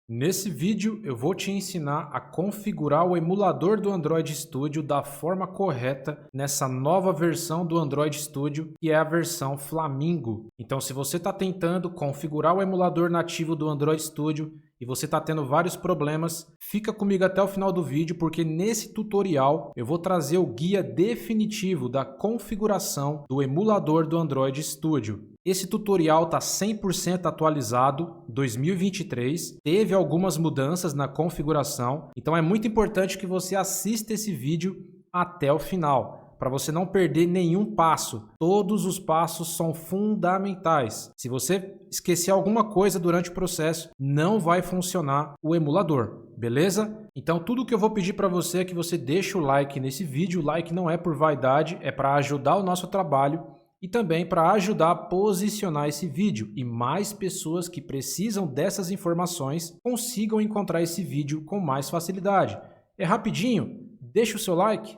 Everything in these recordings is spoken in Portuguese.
Nesse vídeo eu vou te ensinar a configurar o emulador do Android Studio da forma correta nessa nova versão do Android Studio, que é a versão Flamingo. Então, se você está tentando configurar o emulador nativo do Android Studio e você está tendo vários problemas, fica comigo até o final do vídeo, porque nesse tutorial eu vou trazer o guia definitivo da configuração do emulador do Android Studio. Esse tutorial está 100% atualizado, 2023, teve algumas mudanças na configuração, então é muito importante que você assista esse vídeo até o final, para você não perder nenhum passo. Todos os passos são fundamentais. Se você esquecer alguma coisa durante o processo, não vai funcionar o emulador, beleza? Então tudo que eu vou pedir para você é que você deixe o like nesse vídeo. O like não é por vaidade, é para ajudar o nosso trabalho e também para ajudar a posicionar esse vídeo e mais pessoas que precisam dessas informações consigam encontrar esse vídeo com mais facilidade. É rapidinho, deixa o seu like.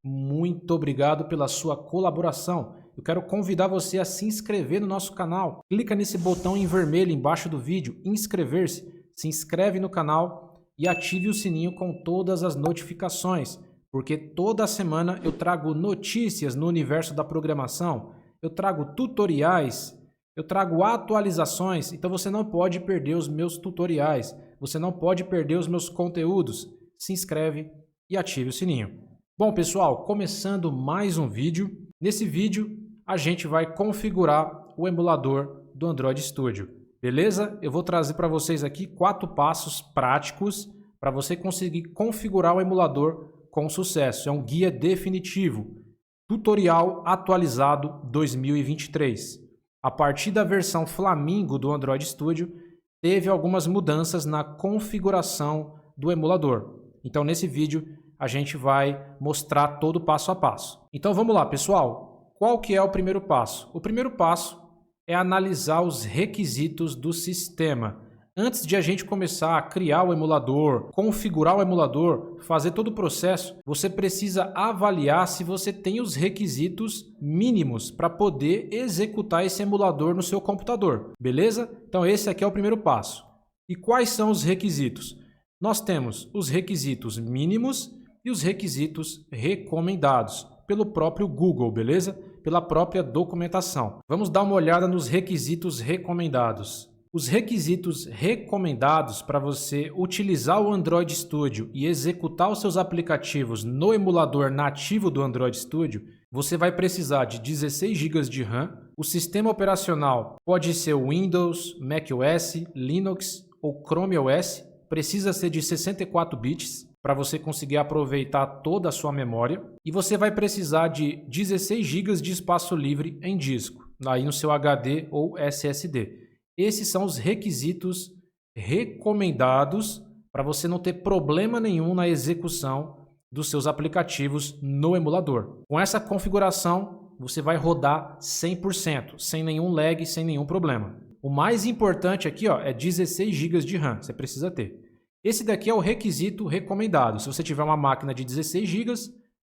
Muito obrigado pela sua colaboração. Eu quero convidar você a se inscrever no nosso canal. Clica nesse botão em vermelho embaixo do vídeo, inscrever-se. Se inscreve no canal e ative o sininho com todas as notificações, porque toda semana eu trago notícias no universo da programação, eu trago tutoriais, eu trago atualizações, então você não pode perder os meus tutoriais, você não pode perder os meus conteúdos. Se inscreve e ative o sininho. Bom, pessoal, começando mais um vídeo. Nesse vídeo, a gente vai configurar o emulador do Android Studio. Beleza? Eu vou trazer para vocês aqui 4 passos práticos para você conseguir configurar o emulador com sucesso. É um guia definitivo. Tutorial atualizado 2023. A partir da versão Flamingo do Android Studio, teve algumas mudanças na configuração do emulador. Então, nesse vídeo, a gente vai mostrar todo passo a passo. Então vamos lá, pessoal. Qual que é o primeiro passo? O primeiro passo é analisar os requisitos do sistema. Antes de a gente começar a criar o emulador, configurar o emulador, fazer todo o processo, você precisa avaliar se você tem os requisitos mínimos para poder executar esse emulador no seu computador. Beleza? Então esse aqui é o primeiro passo. E quais são os requisitos? Nós temos os requisitos mínimos e os requisitos recomendados pelo próprio Google, beleza? Pela própria documentação. Vamos dar uma olhada nos requisitos recomendados. Os requisitos recomendados para você utilizar o Android Studio e executar os seus aplicativos no emulador nativo do Android Studio, você vai precisar de 16 GB de RAM. O sistema operacional pode ser o Windows, macOS, Linux ou Chrome OS. Precisa ser de 64 bits para você conseguir aproveitar toda a sua memória. E você vai precisar de 16 GB de espaço livre em disco, aí no seu HD ou SSD. Esses são os requisitos recomendados para você não ter problema nenhum na execução dos seus aplicativos no emulador. Com essa configuração, você vai rodar 100%, sem nenhum lag, sem nenhum problema. O mais importante aqui é 16 GB de RAM, você precisa ter. Esse daqui é o requisito recomendado. Se você tiver uma máquina de 16 GB,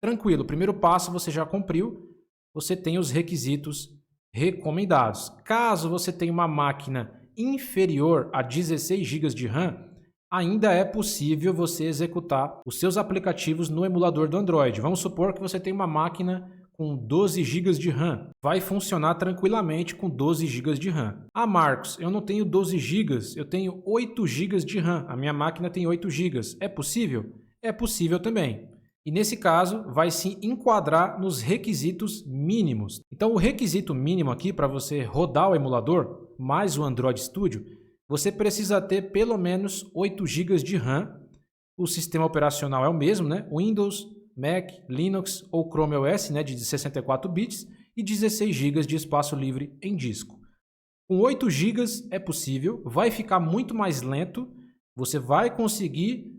tranquilo, o primeiro passo você já cumpriu, você tem os requisitos recomendados. Caso você tenha uma máquina inferior a 16 GB de RAM, ainda é possível você executar os seus aplicativos no emulador do Android. Vamos supor que você tem uma máquina com 12 GB de RAM. Vai funcionar tranquilamente com 12 GB de RAM. Ah, Marcos, eu não tenho 12 GB, eu tenho 8 GB de RAM. A minha máquina tem 8 GB. É possível? É possível também. E nesse caso, vai se enquadrar nos requisitos mínimos. Então, o requisito mínimo aqui para você rodar o emulador, mais o Android Studio, você precisa ter pelo menos 8 GB de RAM. O sistema operacional é o mesmo, né? Windows, Mac, Linux ou Chrome OS, né, de 64 bits e 16 GB de espaço livre em disco. Com 8 GB é possível, vai ficar muito mais lento, você vai conseguir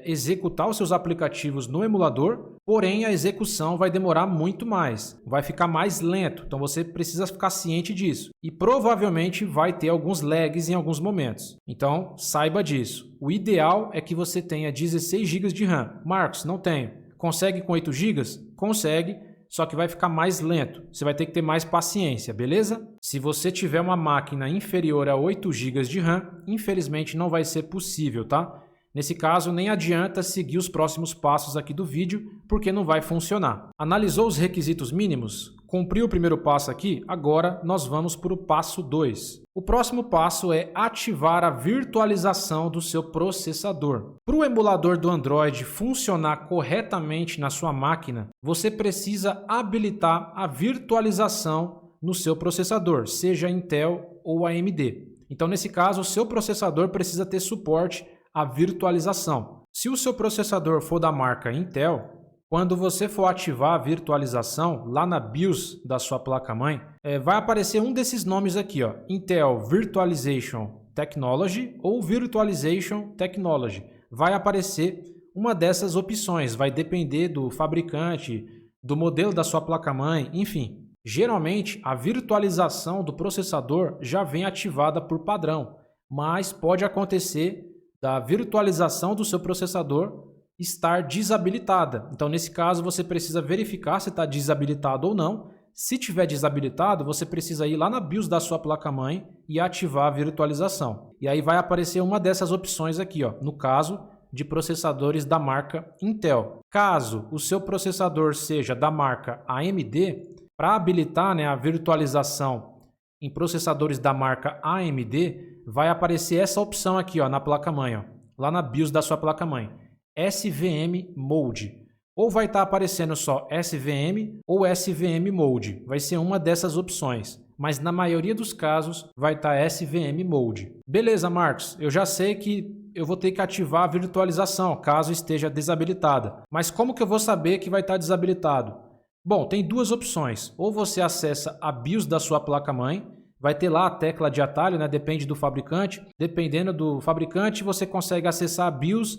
executar os seus aplicativos no emulador, porém a execução vai demorar muito mais, vai ficar mais lento, então você precisa ficar ciente disso. E provavelmente vai ter alguns lags em alguns momentos, então saiba disso. O ideal é que você tenha 16 GB de RAM. Marcos, não tenho. Consegue com 8 GB? Consegue, só que vai ficar mais lento. Você vai ter que ter mais paciência, beleza? Se você tiver uma máquina inferior a 8 GB de RAM, infelizmente não vai ser possível, tá? Nesse caso, nem adianta seguir os próximos passos aqui do vídeo, porque não vai funcionar. Analisou os requisitos mínimos? Cumpriu o primeiro passo aqui? Agora nós vamos para o passo 2. O próximo passo é ativar a virtualização do seu processador. Para o emulador do Android funcionar corretamente na sua máquina, você precisa habilitar a virtualização no seu processador, seja Intel ou AMD. Então, nesse caso, o seu processador precisa ter suporte à virtualização. Se o seu processador for da marca Intel, quando você for ativar a virtualização lá na BIOS da sua placa-mãe, vai aparecer um desses nomes aqui, ó, Intel Virtualization Technology ou Virtualization Technology. Vai aparecer uma dessas opções, vai depender do fabricante, do modelo da sua placa-mãe, enfim. Geralmente, a virtualização do processador já vem ativada por padrão, mas pode acontecer da virtualização do seu processador estar desabilitada. Então, nesse caso, você precisa verificar se está desabilitado ou não. Se tiver desabilitado, você precisa ir lá na BIOS da sua placa-mãe e ativar a virtualização. E aí vai aparecer uma dessas opções aqui, ó, no caso de processadores da marca Intel. Caso o seu processador seja da marca AMD, para habilitar, né, a virtualização em processadores da marca AMD, vai aparecer essa opção aqui, ó, na placa-mãe, ó, lá na BIOS da sua placa-mãe, SVM Mode. Ou vai estar aparecendo só SVM ou SVM Mode. Vai ser uma dessas opções, mas na maioria dos casos vai estar SVM Mode. Beleza, Marcos, eu já sei que eu vou ter que ativar a virtualização caso esteja desabilitada. Mas como que eu vou saber que vai estar desabilitado? Bom, tem duas opções. Ou você acessa a BIOS da sua placa-mãe, vai ter lá a tecla de atalho, né? Depende do fabricante. Dependendo do fabricante, você consegue acessar a BIOS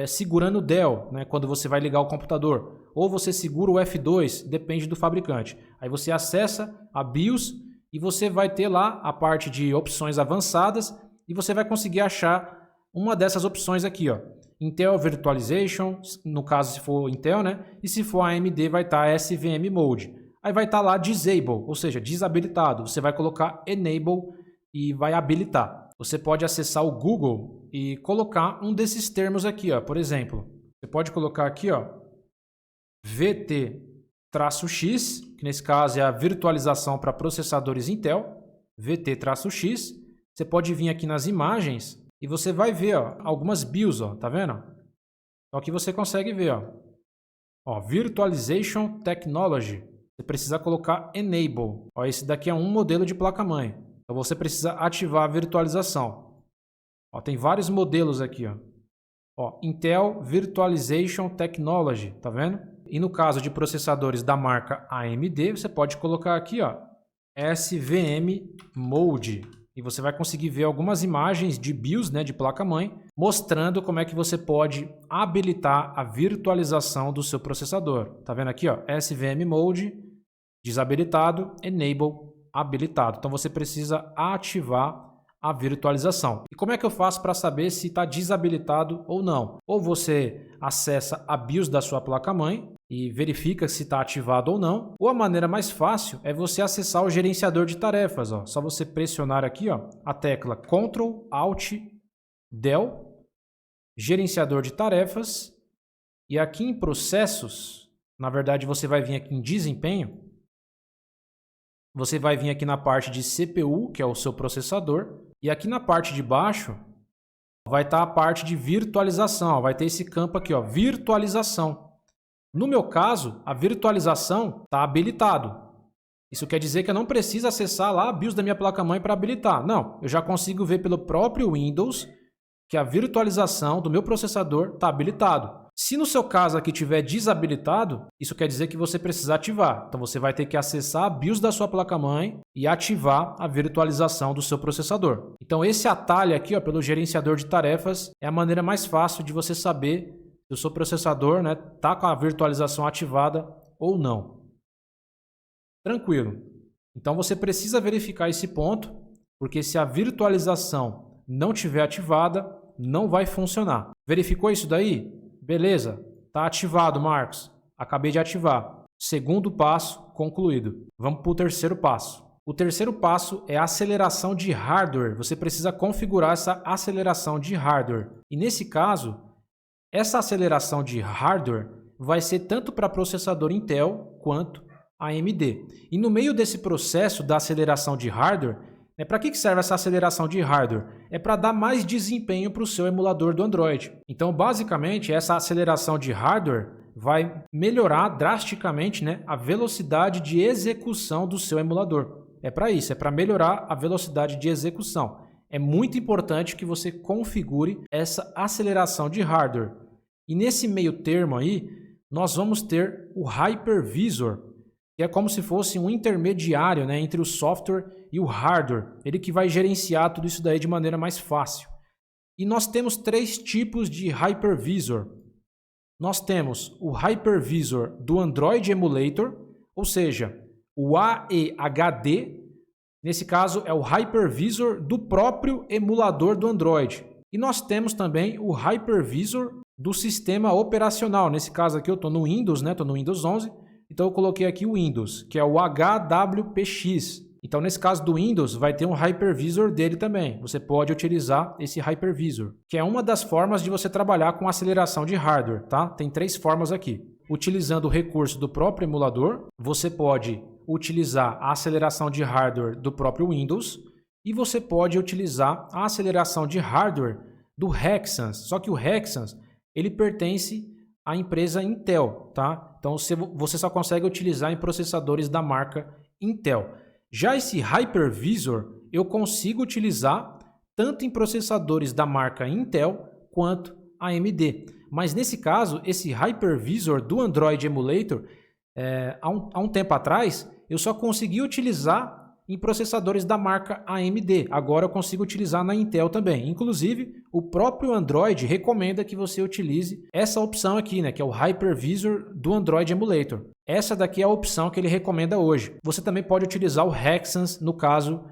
segurando o Del, né? Quando você vai ligar o computador. Ou você segura o F2, depende do fabricante. Aí você acessa a BIOS e você vai ter lá a parte de opções avançadas e você vai conseguir achar uma dessas opções aqui, ó. Intel Virtualization, no caso se for Intel, né? E se for AMD vai estar SVM Mode. Aí vai estar lá Disable, ou seja, desabilitado. Você vai colocar Enable e vai habilitar. Você pode acessar o Google e colocar um desses termos aqui, ó. Por exemplo, você pode colocar aqui, ó, VT-X, que nesse caso é a virtualização para processadores Intel, VT-X. Você pode vir aqui nas imagens e você vai ver, ó, algumas BIOS, ó, tá vendo? Então aqui você consegue ver, ó, Virtualization Technology. Você precisa colocar Enable. Ó, esse daqui é um modelo de placa-mãe. Então você precisa ativar a virtualização. Ó, tem vários modelos aqui, ó. Ó, Intel Virtualization Technology, tá vendo? E no caso de processadores da marca AMD, você pode colocar aqui, ó, SVM Mode. E você vai conseguir ver algumas imagens de BIOS, né, de placa-mãe, mostrando como é que você pode habilitar a virtualização do seu processador. Tá vendo aqui, ó, SVM Mode, desabilitado, Enable, habilitado. Então você precisa ativar a virtualização. E como é que eu faço para saber se está desabilitado ou não? Ou você acessa a BIOS da sua placa-mãe e verifica se está ativado ou não. Ou a maneira mais fácil é você acessar o gerenciador de tarefas. Ó. Só você pressionar aqui, ó, a tecla Ctrl Alt Del, gerenciador de tarefas. E aqui em processos, na verdade você vai vir aqui em desempenho. Você vai vir aqui na parte de CPU, que é o seu processador. E aqui na parte de baixo vai estar a parte de virtualização. Ó. Vai ter esse campo aqui, ó, virtualização. No meu caso, a virtualização está habilitado. Isso quer dizer que eu não preciso acessar lá a BIOS da minha placa-mãe para habilitar. Não, eu já consigo ver pelo próprio Windows que a virtualização do meu processador está habilitado. Se no seu caso aqui tiver desabilitado, isso quer dizer que você precisa ativar. Então você vai ter que acessar a BIOS da sua placa-mãe e ativar a virtualização do seu processador. Então esse atalho aqui, ó, pelo gerenciador de tarefas, é a maneira mais fácil de você saber se o seu processador, né, tá com a virtualização ativada ou não. Tranquilo. Então você precisa verificar esse ponto, porque se a virtualização não estiver ativada, não vai funcionar. Verificou isso daí? Beleza, está ativado, Marcos. Acabei de ativar. Segundo passo concluído. Vamos para o terceiro passo. O terceiro passo é a aceleração de hardware. Você precisa configurar essa aceleração de hardware. E nesse caso, essa aceleração de hardware vai ser tanto para processador Intel quanto AMD. E no meio desse processo da aceleração de hardware, para que serve essa aceleração de hardware? É para dar mais desempenho para o seu emulador do Android. Então, basicamente, essa aceleração de hardware vai melhorar drasticamente, a velocidade de execução do seu emulador. É para isso, é para melhorar a velocidade de execução. É muito importante que você configure essa aceleração de hardware. E nesse meio termo aí, nós vamos ter o Hypervisor, que é como se fosse um intermediário, entre o software e o hardware. Ele que vai gerenciar tudo isso daí de maneira mais fácil. E nós temos 3 tipos de Hypervisor. Nós temos o Hypervisor do Android Emulator, ou seja, o AEHD. Nesse caso é o Hypervisor do próprio emulador do Android. E nós temos também o Hypervisor do sistema operacional. Nesse caso aqui eu estou no Windows, estou no Windows 11. Então eu coloquei aqui o Windows, que é o HWPX. Então nesse caso do Windows vai ter um Hypervisor dele também. Você pode utilizar esse Hypervisor, que é uma das formas de você trabalhar com aceleração de hardware, tá? Tem 3 formas aqui. Utilizando o recurso do próprio emulador, você pode utilizar a aceleração de hardware do próprio Windows e você pode utilizar a aceleração de hardware do Hexans. Só que o Hexans, ele pertence à empresa Intel, tá? Então você só consegue utilizar em processadores da marca Intel. Já esse Hypervisor eu consigo utilizar tanto em processadores da marca Intel quanto AMD. Mas nesse caso, esse Hypervisor do Android Emulator, há um tempo atrás, eu só consegui utilizar em processadores da marca AMD. Agora eu consigo utilizar na Intel também. Inclusive, o próprio Android recomenda que você utilize essa opção aqui, que é o Hypervisor do Android Emulator. Essa daqui é a opção que ele recomenda hoje. Você também pode utilizar o Hexans no caso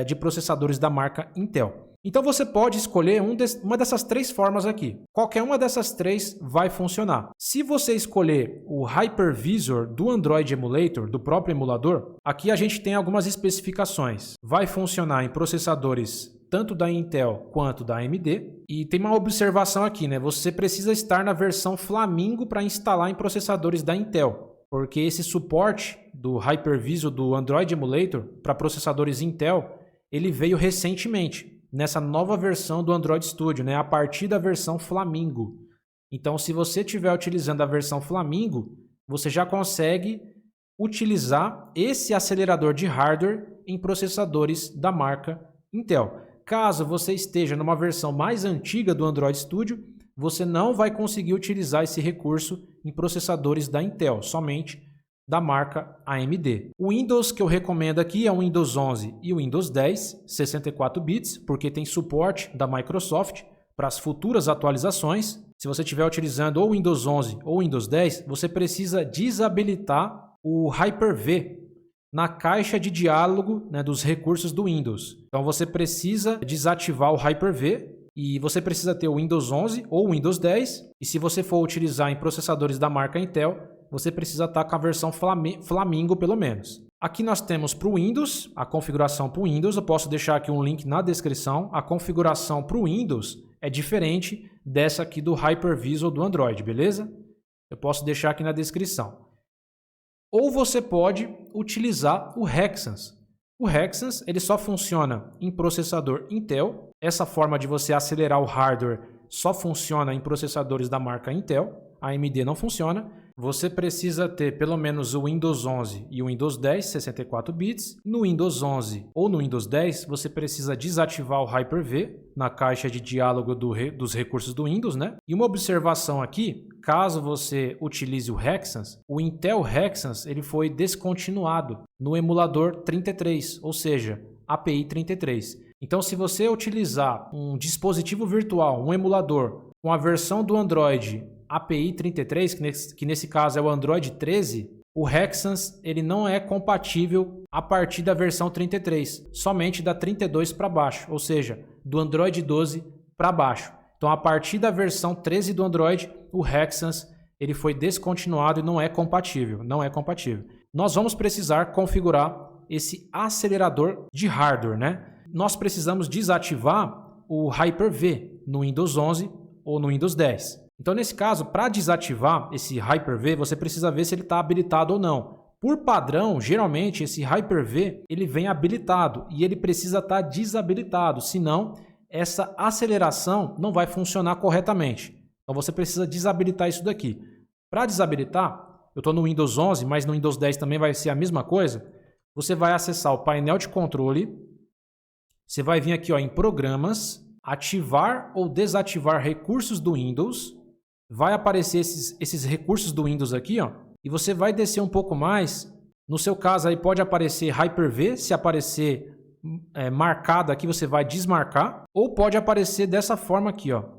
de processadores da marca Intel. Então você pode escolher uma dessas 3 formas aqui. Qualquer uma dessas 3 vai funcionar. Se você escolher o Hypervisor do Android Emulator, do próprio emulador, aqui a gente tem algumas especificações. Vai funcionar em processadores tanto da Intel quanto da AMD. E tem uma observação aqui, Você precisa estar na versão Flamingo para instalar em processadores da Intel. Porque esse suporte do Hypervisor do Android Emulator para processadores Intel, ele veio recentemente, nessa nova versão do Android Studio, a partir da versão Flamingo. Então, se você estiver utilizando a versão Flamingo, você já consegue utilizar esse acelerador de hardware em processadores da marca Intel. Caso você esteja numa versão mais antiga do Android Studio, você não vai conseguir utilizar esse recurso em processadores da Intel, somente da marca AMD. O Windows que eu recomendo aqui é o Windows 11 e o Windows 10, 64 bits, porque tem suporte da Microsoft para as futuras atualizações. Se você estiver utilizando ou Windows 11 ou Windows 10, você precisa desabilitar o Hyper-V na caixa de diálogo dos recursos do Windows. Então você precisa desativar o Hyper-V e você precisa ter o Windows 11 ou o Windows 10. E se você for utilizar em processadores da marca Intel, você precisa estar com a versão Flamingo pelo menos. Aqui nós temos para o Windows, a configuração para o Windows. Eu posso deixar aqui um link na descrição. A configuração para o Windows é diferente dessa aqui do Hypervisor do Android, beleza? Eu posso deixar aqui na descrição. Ou você pode utilizar o Hexans. O Hexans ele só funciona em processador Intel. Essa forma de você acelerar o hardware só funciona em processadores da marca Intel. A AMD não funciona. Você precisa ter pelo menos o Windows 11 e o Windows 10, 64 bits. No Windows 11 ou no Windows 10, você precisa desativar o Hyper-V na caixa de diálogo dos recursos do Windows, E uma observação aqui, caso você utilize o Hexans, o Intel Hexans ele foi descontinuado no emulador 33, ou seja, API 33. Então, se você utilizar um dispositivo virtual, um emulador, com a versão do Android API 33, que nesse caso é o Android 13, o Hexans ele não é compatível a partir da versão 33, somente da 32 para baixo, ou seja, do Android 12 para baixo. Então, a partir da versão 13 do Android, o Hexans ele foi descontinuado e não é compatível. Não é compatível. Nós vamos precisar configurar esse acelerador de hardware, né? Nós precisamos desativar o Hyper-V no Windows 11 ou no Windows 10. Então, nesse caso, para desativar esse Hyper-V, você precisa ver se ele está habilitado ou não. Por padrão, geralmente, esse Hyper-V ele vem habilitado e ele precisa estar desabilitado, senão essa aceleração não vai funcionar corretamente. Então, você precisa desabilitar isso daqui. Para desabilitar, eu estou no Windows 11, mas no Windows 10 também vai ser a mesma coisa. Você vai acessar o painel de controle, você vai vir aqui ó, em Programas, ativar ou desativar recursos do Windows, vai aparecer esses recursos do Windows aqui, ó, e você vai descer um pouco mais. No seu caso aí pode aparecer Hyper-V, se aparecer marcado aqui você vai desmarcar, ou pode aparecer dessa forma aqui, ó.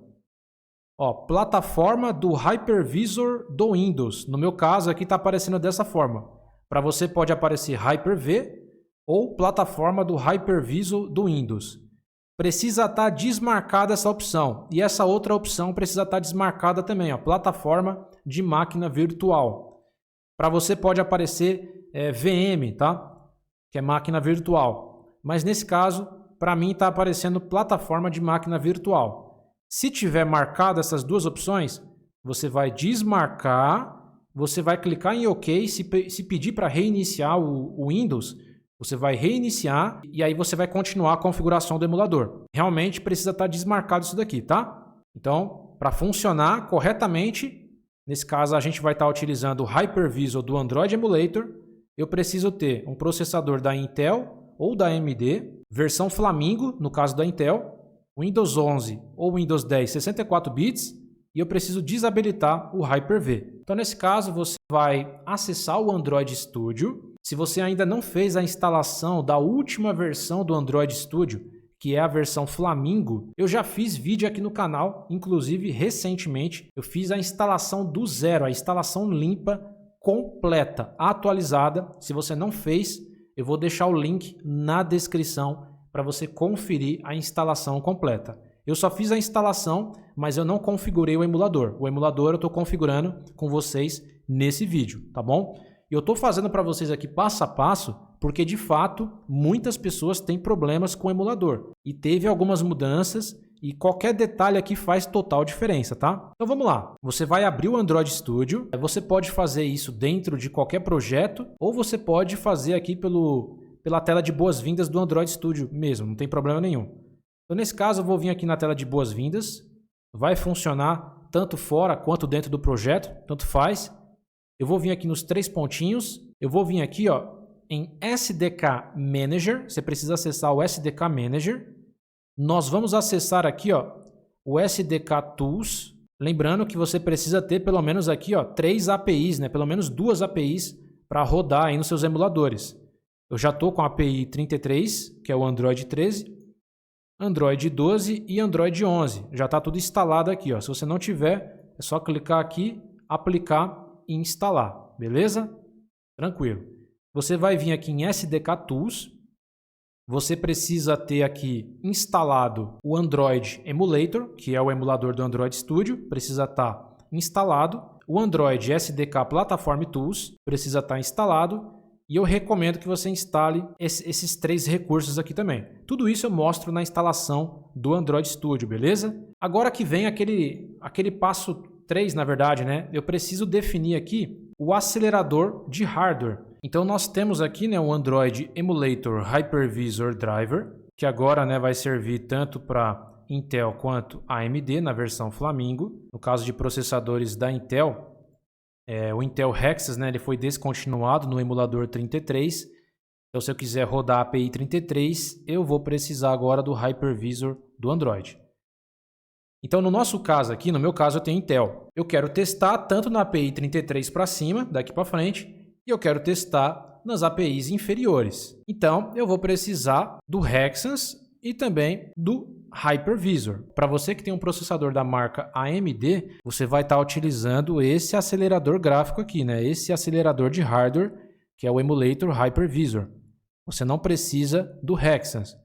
Ó, plataforma do Hypervisor do Windows. No meu caso aqui está aparecendo dessa forma. Para você pode aparecer Hyper-V ou plataforma do Hypervisor do Windows. Precisa estar desmarcada essa opção. E essa outra opção precisa estar desmarcada também, ó, plataforma de máquina virtual. Para você pode aparecer VM, tá? Que é máquina virtual. Mas nesse caso, para mim está aparecendo plataforma de máquina virtual. Se tiver marcado essas duas opções, você vai desmarcar, você vai clicar em OK, se pedir para reiniciar o Windows, você vai reiniciar e aí você vai continuar a configuração do emulador. Realmente precisa estar desmarcado isso daqui, tá? Então, para funcionar corretamente, nesse caso a gente vai estar utilizando o Hypervisor do Android Emulator, eu preciso ter um processador da Intel ou da AMD, versão Flamingo, no caso da Intel, Windows 11 ou Windows 10 64 bits e eu preciso desabilitar o Hyper-V. Então, nesse caso, você vai acessar o Android Studio. Se você ainda não fez a instalação da última versão do Android Studio, que é a versão Flamingo, eu já fiz vídeo aqui no canal, inclusive recentemente, eu fiz a instalação do zero, a instalação limpa, completa, atualizada. Se você não fez, eu vou deixar o link na descrição para você conferir a instalação completa. Eu só fiz a instalação, mas eu não configurei o emulador. O emulador eu estou configurando com vocês nesse vídeo, tá bom? Eu estou fazendo para vocês aqui passo a passo, porque de fato muitas pessoas têm problemas com o emulador. E teve algumas mudanças e qualquer detalhe aqui faz total diferença, tá? Então vamos lá. Você vai abrir o Android Studio. Você pode fazer isso dentro de qualquer projeto ou você pode fazer aqui pela tela de boas-vindas do Android Studio mesmo, não tem problema nenhum. Então, nesse caso, eu vou vir aqui na tela de boas-vindas, vai funcionar tanto fora quanto dentro do projeto, tanto faz. Eu vou vir aqui nos três pontinhos, eu vou vir aqui ó, em SDK Manager, você precisa acessar o SDK Manager. Nós vamos acessar aqui ó, o SDK Tools, lembrando que você precisa ter pelo menos aqui ó, 3 APIs, né? Pelo menos 2 APIs para rodar aí nos seus emuladores. Eu já estou com a API 33, que é o Android 13, Android 12 e Android 11. Já está tudo instalado aqui, ó. Se você não tiver, é só clicar aqui, aplicar e instalar, beleza? Tranquilo. Você vai vir aqui em SDK Tools. Você precisa ter aqui instalado o Android Emulator, que é o emulador do Android Studio. Precisa estar instalado. O Android SDK Platform Tools precisa estar instalado. E eu recomendo que você instale esses 3 recursos aqui também. Tudo isso eu mostro na instalação do Android Studio, beleza? Agora que vem aquele passo 3, na verdade, né? Eu preciso definir aqui o acelerador de hardware. Então nós temos aqui, né, o Android Emulator Hypervisor Driver, que agora, né, vai servir tanto para Intel quanto AMD na versão Flamingo. No caso de processadores da Intel, o Intel Hexas, né, ele foi descontinuado no emulador 33. Então, se eu quiser rodar a API 33, eu vou precisar agora do Hypervisor do Android. Então, no nosso caso aqui, no meu caso, eu tenho Intel. Eu quero testar tanto na API 33 para cima, daqui para frente, e eu quero testar nas APIs inferiores. Então, eu vou precisar do Hexas e também do Hypervisor. Para você que tem um processador da marca AMD, você vai estar utilizando esse acelerador gráfico aqui, né? Esse acelerador de hardware, que é o Emulator Hypervisor. Você não precisa do Hexas.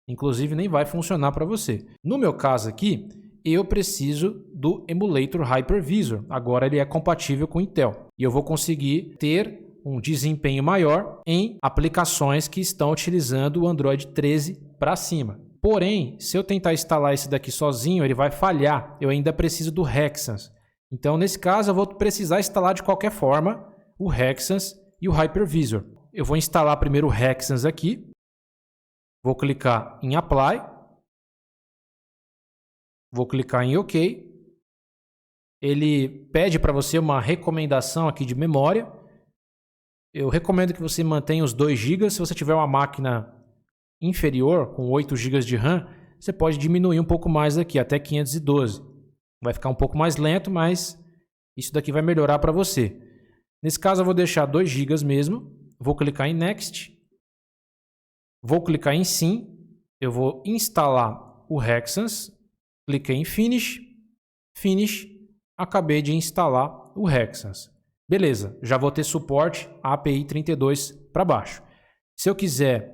Inclusive, nem vai funcionar para você. No meu caso aqui, eu preciso do Emulator Hypervisor. Agora ele é compatível com Intel. E eu vou conseguir ter um desempenho maior em aplicações que estão utilizando o Android 13 para cima. Porém, se eu tentar instalar esse daqui sozinho, ele vai falhar. Eu ainda preciso do Hexans. Então, nesse caso, eu vou precisar instalar de qualquer forma o Hexans e o Hypervisor. Eu vou instalar primeiro o Hexans aqui. Vou clicar em Apply. Vou clicar em OK. Ele pede para você uma recomendação aqui de memória. Eu recomendo que você mantenha os 2 GB. Se você tiver uma máquina inferior, com 8 GB de RAM, você pode diminuir um pouco mais aqui, até 512. Vai ficar um pouco mais lento, mas isso daqui vai melhorar para você. Nesse caso, eu vou deixar 2 GB mesmo. Vou clicar em Next. Vou clicar em Sim. Eu vou instalar o Hexans. Cliquei em Finish. Finish. Acabei de instalar o Hexans. Beleza, já vou ter suporte a API 32 para baixo. Se eu quiser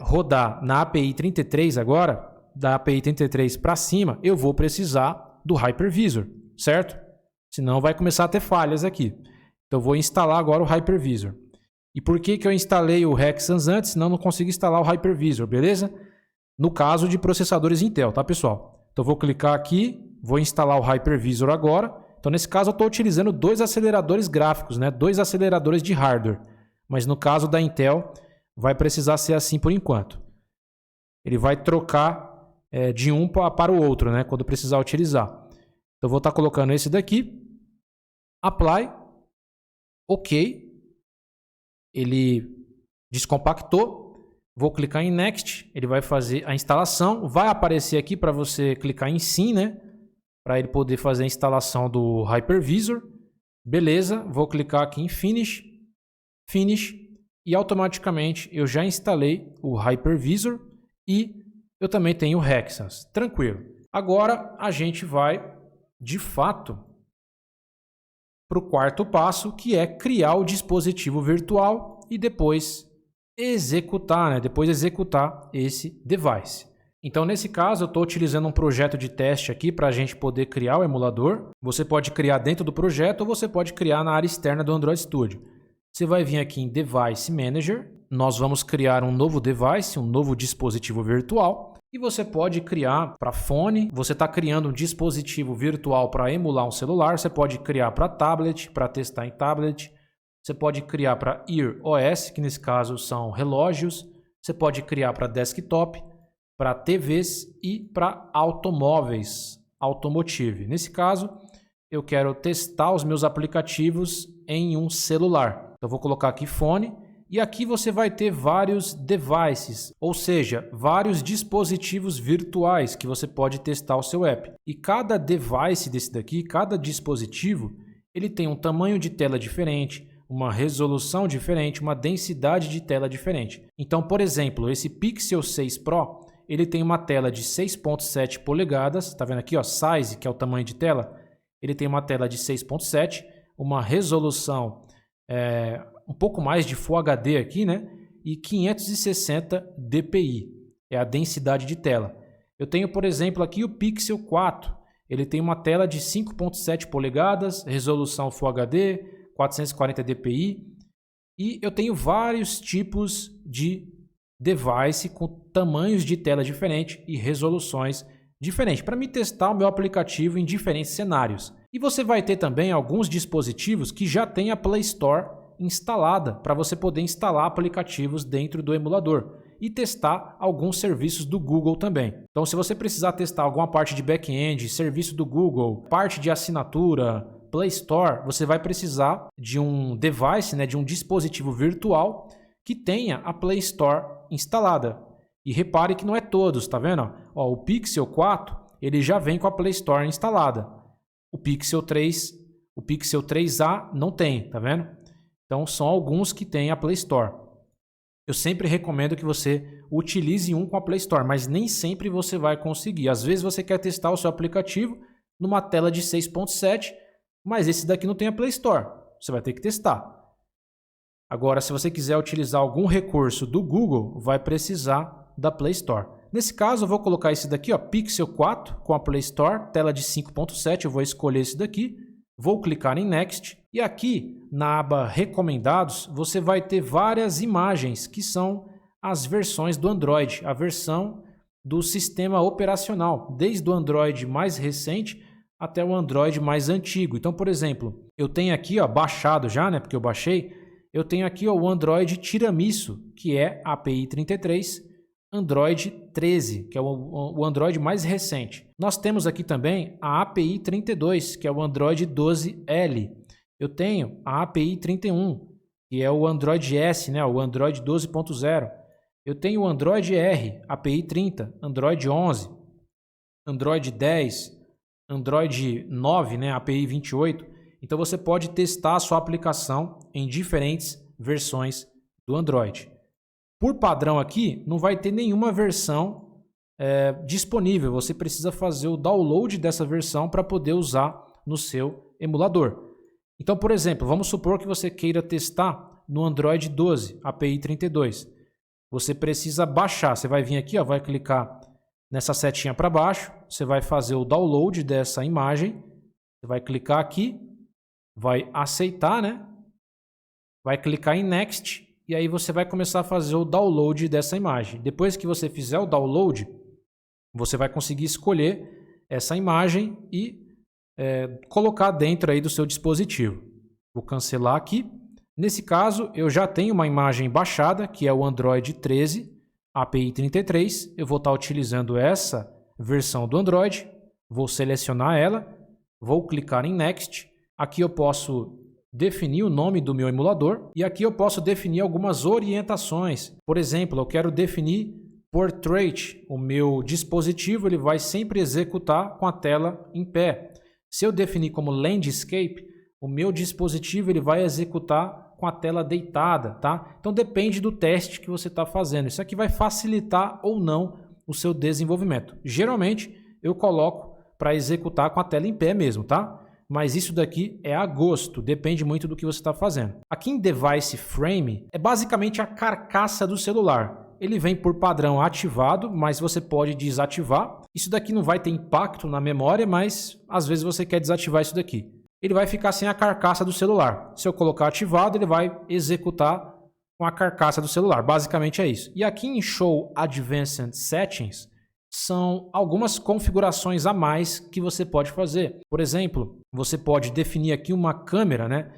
rodar na API 33 agora, da API 33 para cima, eu vou precisar do Hypervisor, certo? Senão vai começar a ter falhas aqui. Então eu vou instalar agora o Hypervisor. E por que eu instalei o Hexans antes, senão não consigo instalar o Hypervisor, beleza? No caso de processadores Intel, tá, pessoal? Então eu vou clicar aqui, vou instalar o Hypervisor agora. Então, nesse caso, eu estou utilizando 2 aceleradores gráficos, né? 2 aceleradores de hardware. Mas no caso da Intel, vai precisar ser assim por enquanto. Ele vai trocar de um para o outro, né? Quando precisar utilizar. Então, eu vou estar colocando esse daqui. Apply. OK. Ele descompactou. Vou clicar em Next. Ele vai fazer a instalação. Vai aparecer aqui para você clicar em Sim, né? Para ele poder fazer a instalação do Hypervisor. Beleza, vou clicar aqui em Finish. Finish. E automaticamente eu já instalei o Hypervisor e eu também tenho o Hexans. Tranquilo. Agora a gente vai, de fato, para o 4º passo, que é criar o dispositivo virtual e depois executar, né? Depois executar esse device. Então, nesse caso, eu estou utilizando um projeto de teste aqui para a gente poder criar o emulador. Você pode criar dentro do projeto ou você pode criar na área externa do Android Studio. Você vai vir aqui em Device Manager. Nós vamos criar um novo device, um novo dispositivo virtual. E você pode criar para fone. Você está criando um dispositivo virtual para emular um celular. Você pode criar para tablet, para testar em tablet. Você pode criar para Ear OS, que nesse caso são relógios. Você pode criar para desktop, para TVs e para automóveis, automotive. Nesse caso, eu quero testar os meus aplicativos em um celular. Então, vou colocar aqui fone e aqui você vai ter vários devices, ou seja, vários dispositivos virtuais que você pode testar o seu app. E cada device desse daqui, cada dispositivo, ele tem um tamanho de tela diferente, uma resolução diferente, uma densidade de tela diferente. Então, por exemplo, esse Pixel 6 Pro, ele tem uma tela de 6.7 polegadas, tá vendo aqui, ó, size, que é o tamanho de tela, ele tem uma tela de 6.7, uma resolução um pouco mais de Full HD aqui, né? E 560 dpi, é a densidade de tela. Eu tenho, por exemplo, aqui o Pixel 4, ele tem uma tela de 5.7 polegadas, resolução Full HD, 440 dpi, e eu tenho vários tipos de device com tamanhos de tela diferentes e resoluções diferentes para me testar o meu aplicativo em diferentes cenários. E você vai ter também alguns dispositivos que já tem a Play Store instalada para você poder instalar aplicativos dentro do emulador e testar alguns serviços do Google também. Então, se você precisar testar alguma parte de back-end, serviço do Google, parte de assinatura, Play Store, você vai precisar de um device, né, de um dispositivo virtual que tenha a Play Store instalada. E repare que não é todos, tá vendo? Ó, o Pixel 4, ele já vem com a Play Store instalada. O Pixel 3, o Pixel 3a não tem, tá vendo? Então são alguns que têm a Play Store. Eu sempre recomendo que você utilize um com a Play Store, mas nem sempre você vai conseguir. Às vezes você quer testar o seu aplicativo numa tela de 6.7, mas esse daqui não tem a Play Store. Você vai ter que testar. Agora, se você quiser utilizar algum recurso do Google, vai precisar da Play Store. Nesse caso, eu vou colocar esse daqui, ó, Pixel 4 com a Play Store, tela de 5.7, eu vou escolher esse daqui, vou clicar em Next e aqui na aba Recomendados você vai ter várias imagens que são as versões do Android, a versão do sistema operacional, desde o Android mais recente até o Android mais antigo. Então, por exemplo, eu tenho aqui, ó, baixado já, né, porque eu baixei, eu tenho aqui, ó, o Android Tiramisu, que é API 33, Android 13, que é o Android mais recente. Nós temos aqui também a API 32, que é o Android 12L. Eu tenho a API 31, que é o Android S, né, o Android 12.0. Eu tenho o Android R, API 30, Android 11, Android 10, Android 9, né, API 28. Então você pode testar a sua aplicação em diferentes versões do Android. Por padrão aqui, não vai ter nenhuma versão disponível. Você precisa fazer o download dessa versão para poder usar no seu emulador. Então, por exemplo, vamos supor que você queira testar no Android 12, API 32. Você precisa baixar. Você vai vir aqui, ó, vai clicar nessa setinha para baixo. Você vai fazer o download dessa imagem. Você vai clicar aqui, vai aceitar, né? Vai clicar em Next. E aí você vai começar a fazer o download dessa imagem. Depois que você fizer o download, você vai conseguir escolher essa imagem e colocar dentro aí do seu dispositivo. Vou cancelar aqui. Nesse caso, eu já tenho uma imagem baixada, que é o Android 13, API 33. Eu vou estar utilizando essa versão do Android. Vou selecionar ela. Vou clicar em Next. Aqui eu posso definir o nome do meu emulador e aqui eu posso definir algumas orientações. Por exemplo, eu quero definir Portrait. O meu dispositivo ele vai sempre executar com a tela em pé. Se eu definir como Landscape, o meu dispositivo ele vai executar com a tela deitada, tá? Então depende do teste que você está fazendo. Isso aqui vai facilitar ou não o seu desenvolvimento. Geralmente eu coloco para executar com a tela em pé mesmo, tá? Mas isso daqui é a gosto, depende muito do que você está fazendo. Aqui em Device Frame é basicamente a carcaça do celular. Ele vem por padrão ativado, mas você pode desativar. Isso daqui não vai ter impacto na memória, mas às vezes você quer desativar isso daqui. Ele vai ficar sem a carcaça do celular. Se eu colocar ativado, ele vai executar com a carcaça do celular. Basicamente é isso. E aqui em Show Advanced Settings, são algumas configurações a mais que você pode fazer. Por exemplo, você pode definir aqui uma câmera, né?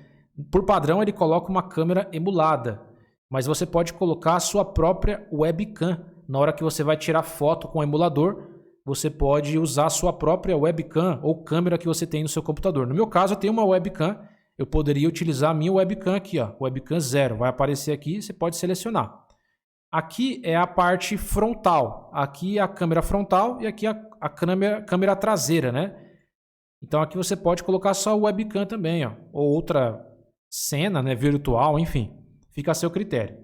Por padrão ele coloca uma câmera emulada, mas você pode colocar a sua própria webcam. Na hora que você vai tirar foto com o emulador, você pode usar a sua própria webcam ou câmera que você tem no seu computador. No meu caso, eu tenho uma webcam, eu poderia utilizar a minha webcam aqui, ó, webcam 0. Vai aparecer aqui, você pode selecionar. Aqui é a parte frontal. Aqui é a câmera frontal e aqui a câmera traseira, né? Então aqui você pode colocar só o webcam também, ó, ou outra cena, né, virtual, enfim. Fica a seu critério.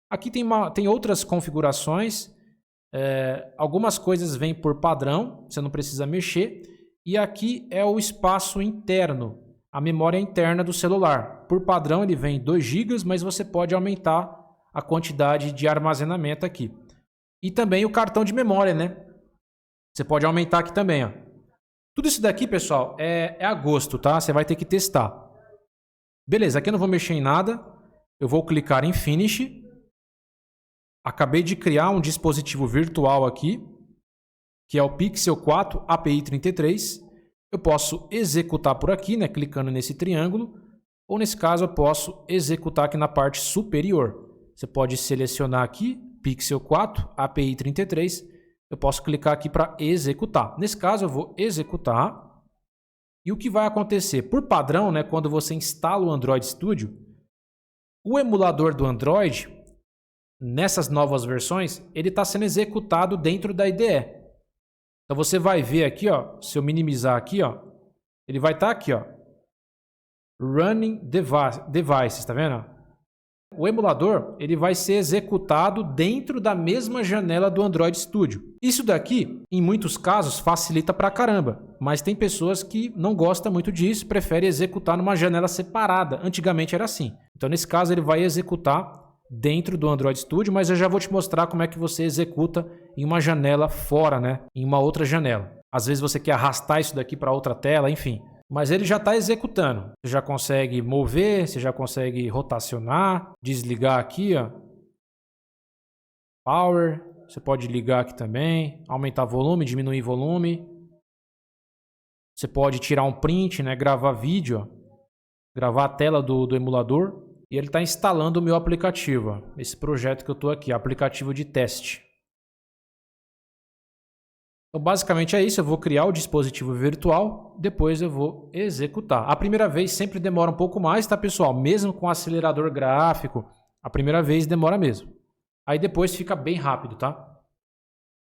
Aqui tem outras configurações. Algumas coisas vêm por padrão, você não precisa mexer. E aqui é o espaço interno, a memória interna do celular. Por padrão ele vem 2 GB, mas você pode aumentar a quantidade de armazenamento aqui. E também o cartão de memória, né? Você pode aumentar aqui também, ó. Tudo isso daqui, pessoal, é a gosto, tá? Você vai ter que testar. Beleza, aqui eu não vou mexer em nada. Eu vou clicar em Finish. Acabei de criar um dispositivo virtual aqui, que é o Pixel 4 API 33. Eu posso executar por aqui, né? Clicando nesse triângulo. Ou nesse caso eu posso executar aqui na parte superior. Você pode selecionar aqui, Pixel 4, API 33. Eu posso clicar aqui para executar. Nesse caso, eu vou executar. E o que vai acontecer? Por padrão, né, quando você instala o Android Studio, o emulador do Android, nessas novas versões, ele está sendo executado dentro da IDE. Então você vai ver aqui, ó, se eu minimizar aqui, ó, ele vai estar aqui, ó, Running Devices, tá vendo? O emulador ele vai ser executado dentro da mesma janela do Android Studio. Isso daqui, em muitos casos, facilita pra caramba, mas tem pessoas que não gostam muito disso, preferem executar numa janela separada. Antigamente era assim. Então, nesse caso, ele vai executar dentro do Android Studio, mas eu já vou te mostrar como é que você executa em uma janela fora, né? Em uma outra janela. Às vezes você quer arrastar isso daqui para outra tela, enfim. Mas ele já está executando. Você já consegue mover, você já consegue rotacionar, desligar aqui, ó. Power, você pode ligar aqui também, aumentar volume, diminuir volume. Você pode tirar um print, né? Gravar vídeo, ó. Gravar a tela do emulador. E ele está instalando o meu aplicativo, ó. Esse projeto que eu estou aqui, aplicativo de teste. Então, basicamente é isso. Eu vou criar o dispositivo virtual, depois eu vou executar. A primeira vez sempre demora um pouco mais, tá, pessoal? Mesmo com acelerador gráfico, a primeira vez demora mesmo. Aí depois fica bem rápido, tá?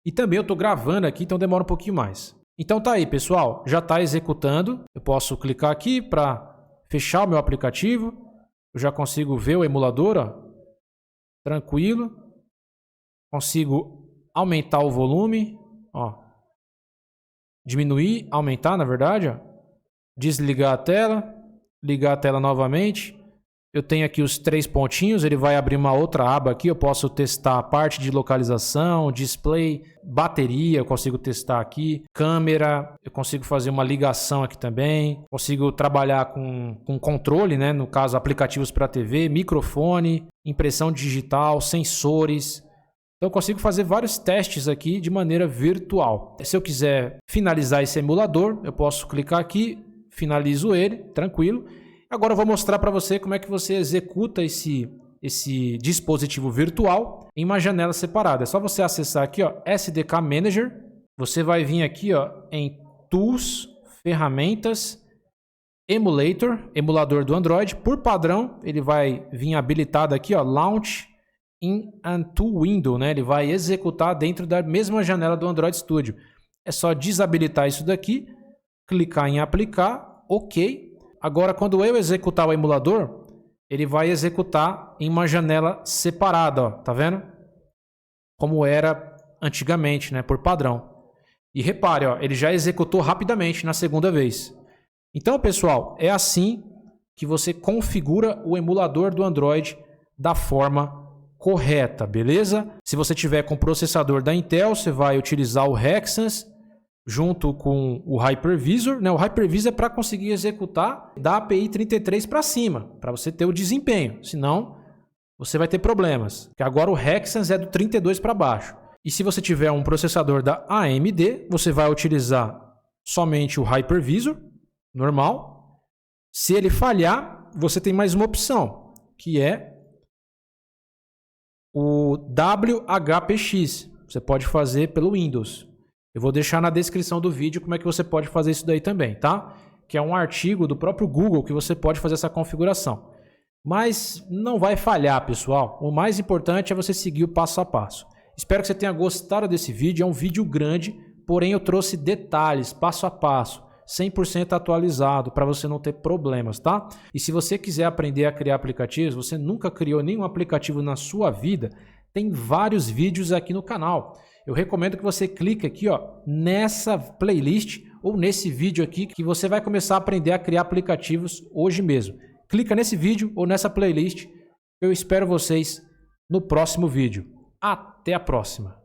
E também eu estou gravando aqui, então demora um pouquinho mais. Então tá aí, pessoal. Já está executando. Eu posso clicar aqui para fechar o meu aplicativo. Eu já consigo ver o emulador, ó. Tranquilo. Consigo aumentar o volume, ó. Diminuir, aumentar, na verdade, ó. Desligar a tela, ligar a tela novamente. Eu tenho aqui os 3 pontinhos, ele vai abrir uma outra aba aqui, eu posso testar a parte de localização, display, bateria, eu consigo testar aqui, câmera, eu consigo fazer uma ligação aqui também, consigo trabalhar com controle, né? No caso, aplicativos para TV, microfone, impressão digital, sensores. Então eu consigo fazer vários testes aqui de maneira virtual. Se eu quiser finalizar esse emulador, eu posso clicar aqui, finalizo ele, tranquilo. Agora eu vou mostrar para você como é que você executa esse dispositivo virtual em uma janela separada. É só você acessar aqui, ó, SDK Manager. Você vai vir aqui, ó, em Tools, Ferramentas, Emulator, emulador do Android. Por padrão, ele vai vir habilitado aqui, ó, Launch in Unto Window, né? Ele vai executar dentro da mesma janela do Android Studio. É só desabilitar isso daqui, clicar em aplicar, OK. Agora, quando eu executar o emulador, ele vai executar em uma janela separada, ó, tá vendo? Como era antigamente, né, por padrão. E repare, ó, ele já executou rapidamente na segunda vez. Então, pessoal, é assim que você configura o emulador do Android da forma correta, beleza? Se você tiver com o processador da Intel, você vai utilizar o Hexens junto com o Hypervisor, né? O Hypervisor é para conseguir executar da API 33 para cima, para você ter o desempenho. Senão, você vai ter problemas. Porque agora o Hexens é do 32 para baixo. E se você tiver um processador da AMD, você vai utilizar somente o Hypervisor, normal. Se ele falhar, você tem mais uma opção, que é o WHPX. Você pode fazer pelo Windows. Eu vou deixar na descrição do vídeo como é que você pode fazer isso daí também, tá? Que é um artigo do próprio Google que você pode fazer essa configuração. Mas não vai falhar, pessoal. O mais importante é você seguir o passo a passo. Espero que você tenha gostado desse vídeo. É um vídeo grande, porém eu trouxe detalhes, passo a passo, 100% atualizado, para você não ter problemas, tá? E se você quiser aprender a criar aplicativos, você nunca criou nenhum aplicativo na sua vida, tem vários vídeos aqui no canal. Eu recomendo que você clique aqui, ó, nessa playlist ou nesse vídeo aqui que você vai começar a aprender a criar aplicativos hoje mesmo. Clica nesse vídeo ou nessa playlist. Eu espero vocês no próximo vídeo. Até a próxima!